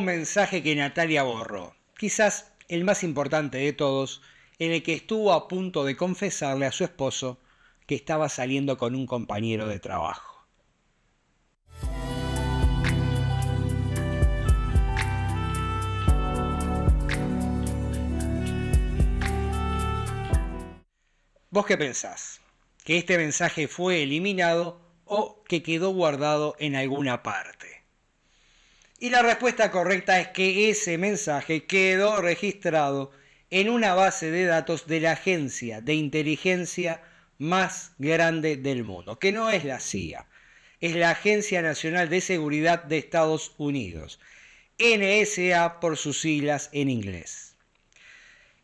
mensaje que Natalia borró, quizás el más importante de todos, en el que estuvo a punto de confesarle a su esposo que estaba saliendo con un compañero de trabajo. ¿Vos qué pensás? ¿Que este mensaje fue eliminado o que quedó guardado en alguna parte? Y la respuesta correcta es que ese mensaje quedó registrado en una base de datos de la agencia de inteligencia más grande del mundo, que no es la CIA, es la Agencia Nacional de Seguridad de Estados Unidos, NSA por sus siglas en inglés.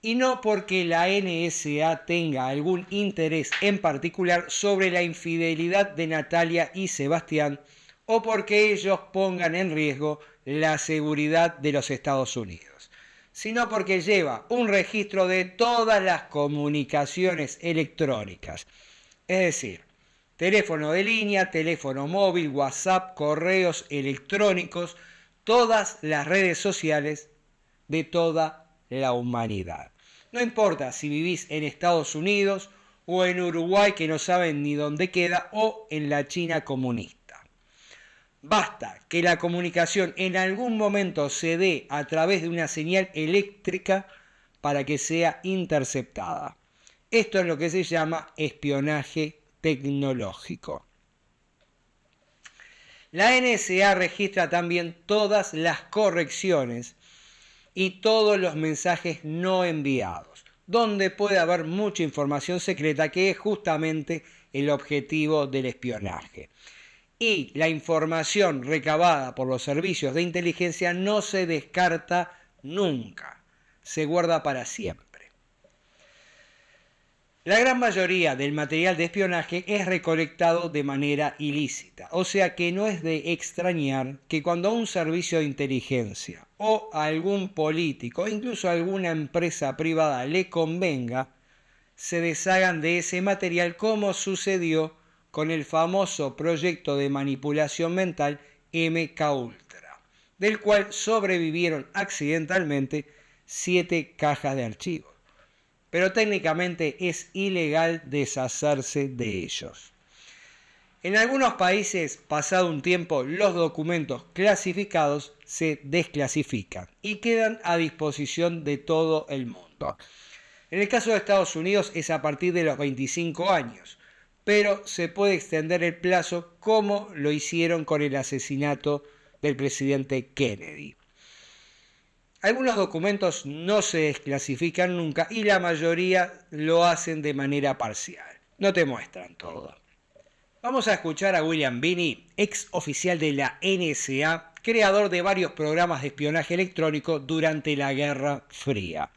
Y no porque la NSA tenga algún interés en particular sobre la infidelidad de Natalia y Sebastián, o porque ellos pongan en riesgo la seguridad de los Estados Unidos, sino porque lleva un registro de todas las comunicaciones electrónicas, es decir, teléfono de línea, teléfono móvil, WhatsApp, correos electrónicos, todas las redes sociales de toda la humanidad. No importa si vivís en Estados Unidos o en Uruguay, que no saben ni dónde queda, o en la China comunista. Basta que la comunicación en algún momento se dé a través de una señal eléctrica para que sea interceptada. Esto es lo que se llama espionaje tecnológico. La NSA registra también todas las correcciones y todos los mensajes no enviados, donde puede haber mucha información secreta que es justamente el objetivo del espionaje. Y la información recabada por los servicios de inteligencia no se descarta nunca, se guarda para siempre. La gran mayoría del material de espionaje es recolectado de manera ilícita, o sea que no es de extrañar que cuando a un servicio de inteligencia o a algún político, incluso a alguna empresa privada le convenga, se deshagan de ese material como sucedió con el famoso proyecto de manipulación mental MKUltra, del cual sobrevivieron accidentalmente 7 cajas de archivos. Pero técnicamente es ilegal deshacerse de ellos. En algunos países, pasado un tiempo, los documentos clasificados se desclasifican y quedan a disposición de todo el mundo. En el caso de Estados Unidos es a partir de los 25 años, pero se puede extender el plazo como lo hicieron con el asesinato del presidente Kennedy. Algunos documentos no se desclasifican nunca y la mayoría lo hacen de manera parcial. No te muestran todo. Vamos a escuchar a William Binney, ex oficial de la NSA, creador de varios programas de espionaje electrónico durante la Guerra Fría.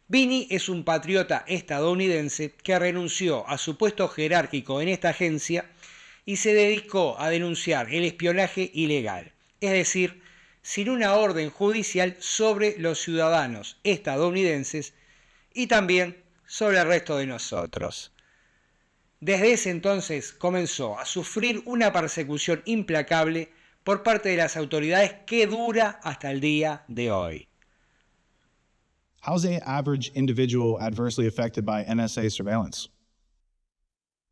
Binney es un patriota estadounidense que renunció a su puesto jerárquico en esta agencia y se dedicó a denunciar el espionaje ilegal, es decir, sin una orden judicial sobre los ciudadanos estadounidenses y también sobre el resto de nosotros. Desde ese entonces comenzó a sufrir una persecución implacable por parte de las autoridades que dura hasta el día de hoy. How's the average individual adversely affected by NSA surveillance?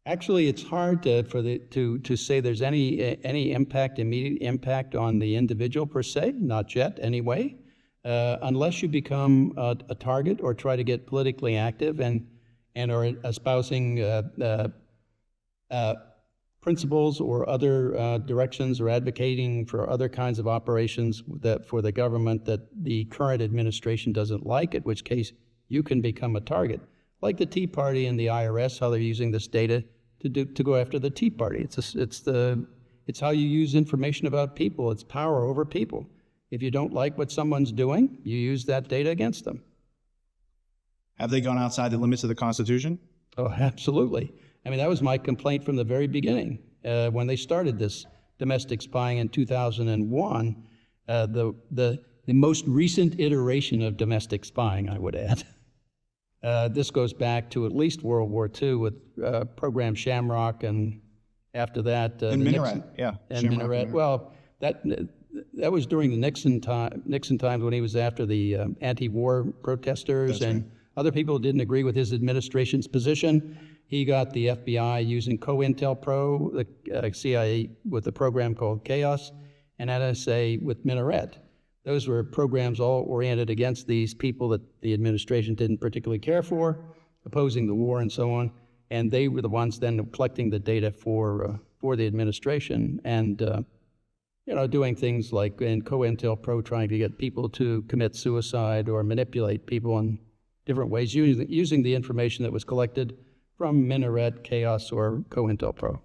Actually, it's hard to say there's any impact, immediate impact on the individual per se, not yet anyway, unless you become a target or try to get politically active and are espousing principles or other directions or advocating for other kinds of operations that for the government that the current administration doesn't like, in which case you can become a target. Like the Tea Party and the IRS, how they're using this data to go after the Tea Party. It's how you use information about people. It's power over people. If you don't like what someone's doing, you use that data against them. Have they gone outside the limits of the Constitution? Oh, absolutely. I mean, that was my complaint from the very beginning. When they started this domestic spying in 2001, the most recent iteration of domestic spying, I would add. This goes back to at least World War II with Program Shamrock, and after that... and Minaret, yeah. And Minaret. Well, That was during the Nixon times when he was after the anti-war protesters. That's and right. Other people didn't agree with his administration's position. He got the FBI using COINTELPRO, the CIA with a program called Chaos, and NSA with Minaret. Those were programs all oriented against these people that the administration didn't particularly care for, opposing the war and so on. And they were the ones then collecting the data for the administration and doing things like in COINTELPRO trying to get people to commit suicide or manipulate people in different ways using the information that was collected from Minaret, Chaos, or COINTELPRO.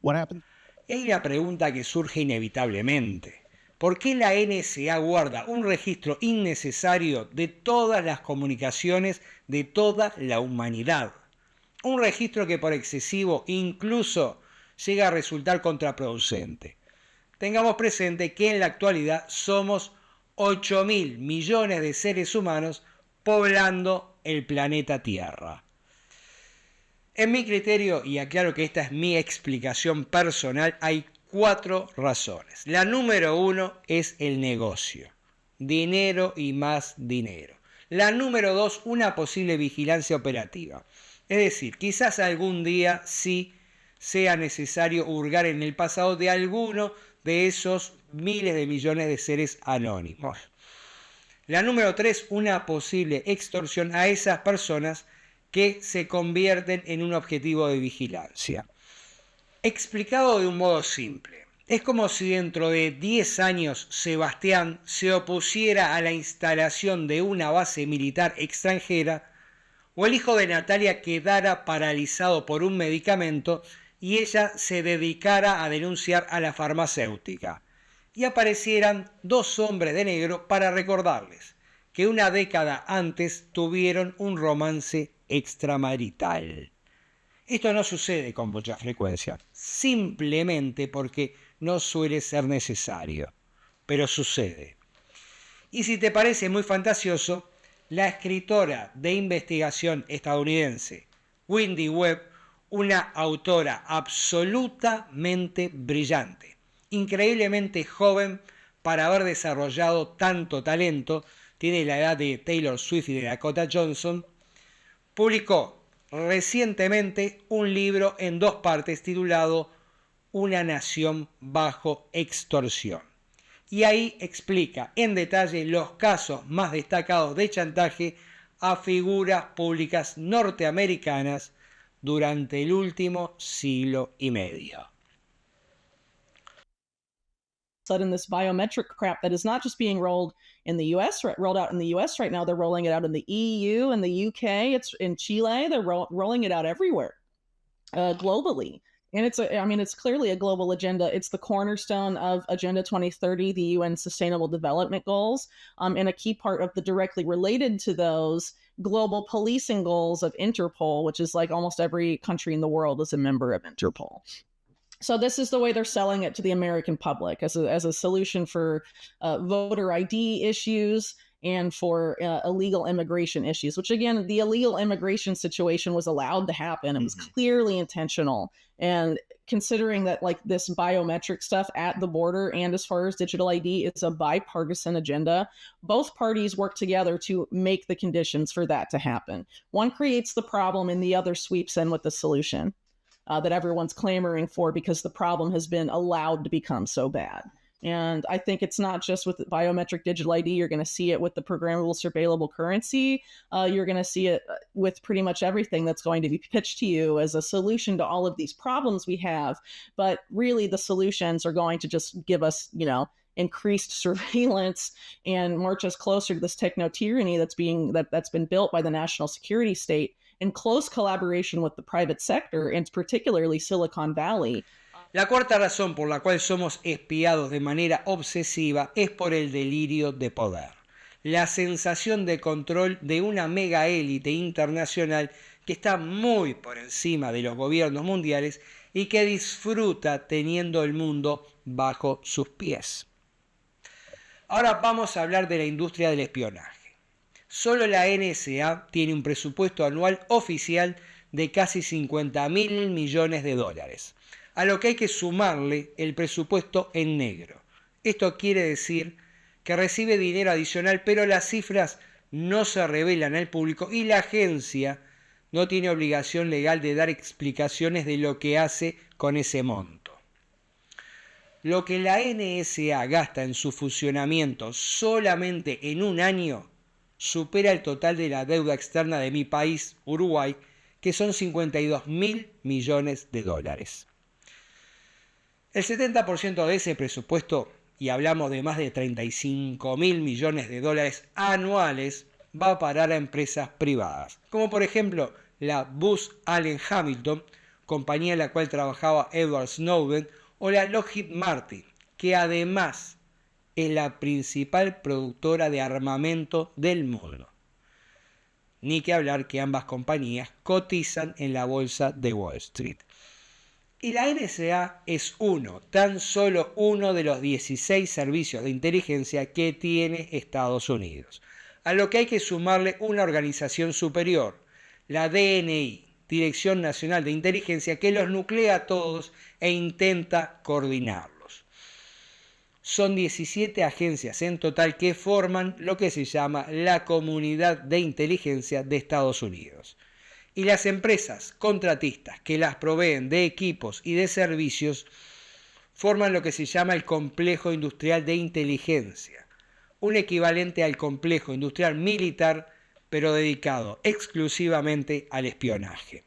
What happened? Y hay una pregunta que surge inevitablemente. ¿Por qué la NSA guarda un registro innecesario de todas las comunicaciones de toda la humanidad? Un registro que por excesivo incluso llega a resultar contraproducente. Tengamos presente que en la actualidad somos 8.000 millones de seres humanos poblando el planeta Tierra. En mi criterio, y aclaro que esta es mi explicación personal, hay 4 razones. La número 1 es el negocio. Dinero y más dinero. La número 2, una posible vigilancia operativa. Es decir, quizás algún día sí sea necesario hurgar en el pasado de alguno de esos miles de millones de seres anónimos. La número 3, una posible extorsión a esas personas que se convierten en un objetivo de vigilancia. Explicado de un modo simple, es como si dentro de 10 años Sebastián se opusiera a la instalación de una base militar extranjera o el hijo de Natalia quedara paralizado por un medicamento y ella se dedicara a denunciar a la farmacéutica y aparecieran 2 hombres de negro para recordarles que una década antes tuvieron un romance extramarital. Esto no sucede con mucha frecuencia, simplemente porque no suele ser necesario, pero sucede. Y si te parece muy fantasioso, la escritora de investigación estadounidense Wendy Webb, una autora absolutamente brillante, increíblemente joven para haber desarrollado tanto talento, tiene la edad de Taylor Swift y de Dakota Johnson, publicó recientemente un libro en 2 partes titulado Una nación bajo extorsión. Y ahí explica en detalle los casos más destacados de chantaje a figuras públicas norteamericanas durante el último siglo y medio. Sudden this biometric crap that is not just being rolled out in the US right now, they're rolling it out in the EU and the UK, it's in Chile, they're rolling it out everywhere, globally. And it's clearly a global agenda. It's the cornerstone of Agenda 2030, the UN Sustainable Development Goals, and a key part of the directly related to those global policing goals of Interpol, which is like almost every country in the world is a member of Interpol. So this is the way they're selling it to the American public as a solution for voter ID issues and for illegal immigration issues, which again, the illegal immigration situation was allowed to happen. It was clearly intentional. And considering that like this biometric stuff at the border and as far as digital ID, it's a bipartisan agenda. Both parties work together to make the conditions for that to happen. One creates the problem and the other sweeps in with the solution that everyone's clamoring for because the problem has been allowed to become so bad. And I think it's not just with biometric digital ID. You're going to see it with the programmable surveillable currency. You're going to see it with pretty much everything that's going to be pitched to you as a solution to all of these problems we have. But really, the solutions are going to just give us, increased surveillance and march us closer to this techno-tyranny that's been built by the national security state in close collaboration with the private sector, and particularly Silicon Valley. La cuarta razón por la cual somos espiados de manera obsesiva es por el delirio de poder. La sensación de control de una mega élite internacional que está muy por encima de los gobiernos mundiales y que disfruta teniendo el mundo bajo sus pies. Ahora vamos a hablar de la industria del espionaje. Solo la NSA tiene un presupuesto anual oficial de casi $50.000 millones, a lo que hay que sumarle el presupuesto en negro, Esto quiere decir que recibe dinero adicional, pero las cifras no se revelan al público y la agencia no tiene obligación legal de dar explicaciones de lo que hace con ese monto. Lo que la NSA gasta en su funcionamiento solamente en un año supera el total de la deuda externa de mi país, Uruguay, que son 52.000 millones de dólares. El 70% de ese presupuesto, y hablamos de más de 35.000 millones de dólares anuales, va a parar a empresas privadas, como por ejemplo la Booz Allen Hamilton, compañía en la cual trabajaba Edward Snowden, o la Lockheed Martin, que además es la principal productora de armamento del mundo. Ni que hablar que ambas compañías cotizan en la bolsa de Wall Street. Y la NSA es tan solo uno de los 16 servicios de inteligencia que tiene Estados Unidos, a lo que hay que sumarle una organización superior, la DNI, Dirección Nacional de Inteligencia, que los nuclea a todos e intenta coordinarlos. Son 17 agencias en total que forman lo que se llama la Comunidad de Inteligencia de Estados Unidos. Y las empresas contratistas que las proveen de equipos y de servicios forman lo que se llama el Complejo Industrial de Inteligencia, un equivalente al complejo industrial militar, pero dedicado exclusivamente al espionaje.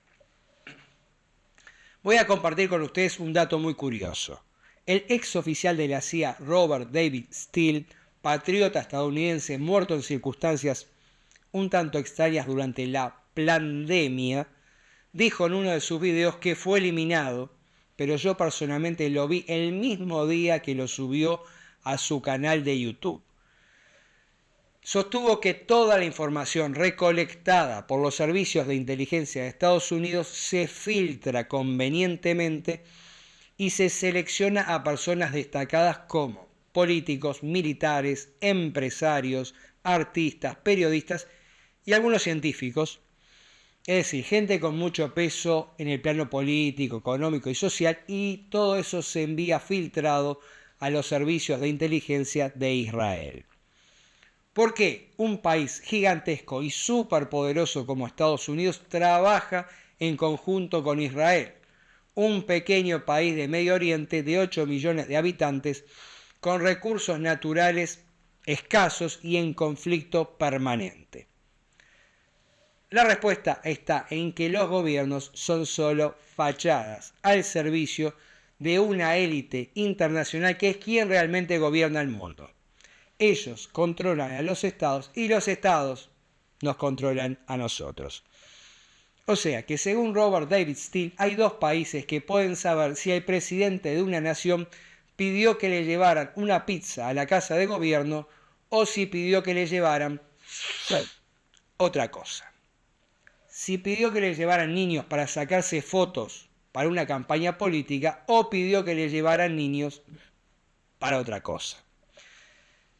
Voy a compartir con ustedes un dato muy curioso. El ex oficial de la CIA, Robert David Steele, patriota estadounidense muerto en circunstancias un tanto extrañas durante la pandemia, dijo en uno de sus videos que fue eliminado, pero yo personalmente lo vi el mismo día que lo subió a su canal de YouTube. Sostuvo que toda la información recolectada por los servicios de inteligencia de Estados Unidos se filtra convenientemente y se selecciona a personas destacadas como políticos, militares, empresarios, artistas, periodistas y algunos científicos, es decir, gente con mucho peso en el plano político, económico y social, y todo eso se envía filtrado a los servicios de inteligencia de Israel. ¿Por qué un país gigantesco y superpoderoso como Estados Unidos trabaja en conjunto con Israel, un pequeño país de Medio Oriente de 8 millones de habitantes con recursos naturales escasos y en conflicto permanente? La respuesta está en que los gobiernos son solo fachadas al servicio de una élite internacional que es quien realmente gobierna el mundo. Ellos controlan a los estados y los estados nos controlan a nosotros. O sea que según Robert David Steele hay dos países que pueden saber si el presidente de una nación pidió que le llevaran una pizza a la casa de gobierno o si pidió que le llevaran otra cosa. Si pidió que le llevaran niños para sacarse fotos para una campaña política o pidió que le llevaran niños para otra cosa.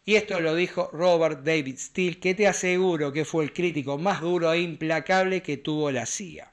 Y esto lo dijo Robert David Steele, que te aseguro que fue el crítico más duro e implacable que tuvo la CIA,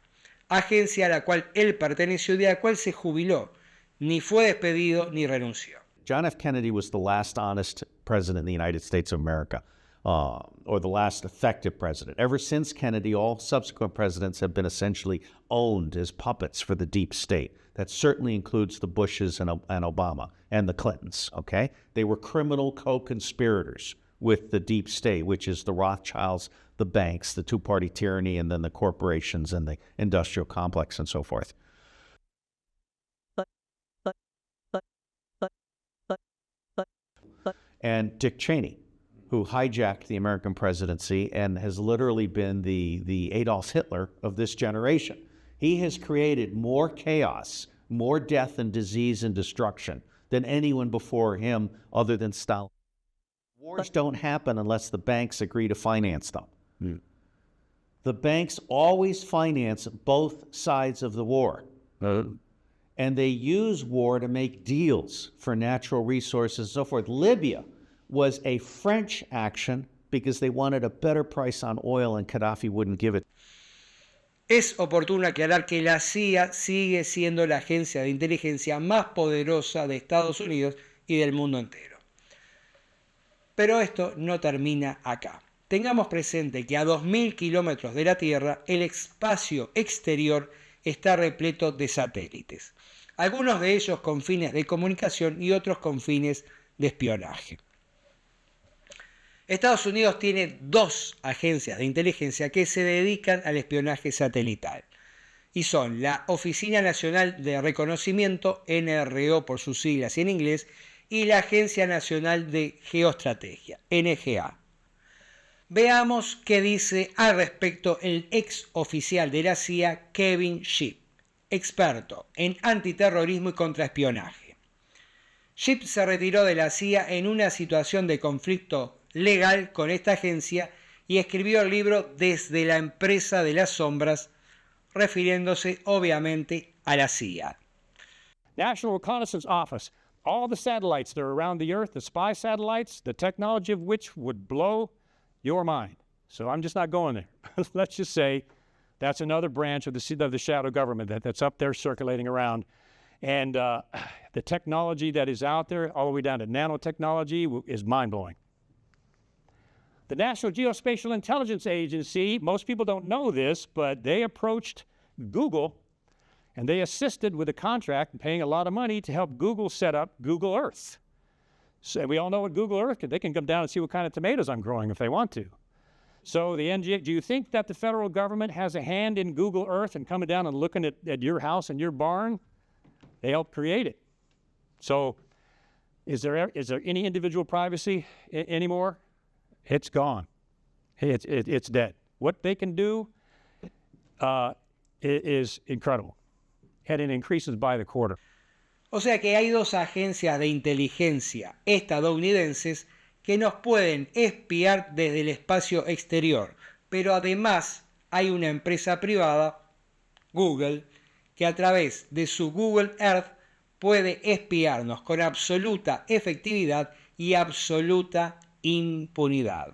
agencia a la cual él perteneció y de la cual se jubiló. Ni fue despedido ni renunció. John F. Kennedy was the last honest president in the United States of America, or the last effective president. Ever since Kennedy, all subsequent presidents have been essentially owned as puppets for the deep state. That certainly includes the Bushes and Obama and the Clintons, okay? They were criminal co-conspirators with the deep state, which is the Rothschilds, the banks, the two-party tyranny, and then the corporations and the industrial complex and so forth. And Dick Cheney, who hijacked the American presidency and has literally been the Adolf Hitler of this generation. He has created more chaos, more death and disease and destruction than anyone before him other than Stalin. Wars don't happen unless the banks agree to finance them. Mm. The banks always finance both sides of the war. And they use war to make deals for natural resources and so forth. Libya was a French action because they wanted a better price on oil and Gaddafi wouldn't give it. Es oportuno aclarar que la CIA sigue siendo la agencia de inteligencia más poderosa de Estados Unidos y del mundo entero. Pero esto no termina acá. Tengamos presente que a 2.000 kilómetros de la Tierra el espacio exterior está repleto de satélites, algunos de ellos con fines de comunicación y otros con fines de espionaje. Estados Unidos tiene 2 agencias de inteligencia que se dedican al espionaje satelital y son la Oficina Nacional de Reconocimiento, NRO por sus siglas en inglés, y la Agencia Nacional de Geoestrategia, NGA. Veamos qué dice al respecto el ex oficial de la CIA, Kevin Shipp, experto en antiterrorismo y contraespionaje. Shipp se retiró de la CIA en una situación de conflicto legal con esta agencia y escribió el libro Desde la empresa de las sombras, refiriéndose obviamente a la CIA. National Reconnaissance Office, all the satellites that are around the Earth, the spy satellites, the technology of which would blow your mind. So I'm just not going there. Let's just say that's another branch of the shadow government that's up there circulating around. And the technology that is out there, all the way down to nanotechnology, is mind-blowing. The National Geospatial Intelligence Agency, most people don't know this, but they approached Google and they assisted with a contract and paying a lot of money to help Google set up Google Earth. So we all know what Google Earth, they can come down and see what kind of tomatoes I'm growing if they want to. So the NGA, do you think that the federal government has a hand in Google Earth and coming down and looking at your house and your barn? They helped create it. So is there any individual privacy anymore? It's gone. It's dead. What they can do is incredible. And it increases by the quarter. O sea que hay 2 agencias de inteligencia estadounidenses que nos pueden espiar desde el espacio exterior, pero además hay una empresa privada, Google, que a través de su Google Earth puede espiarnos con absoluta efectividad y absoluta impunidad.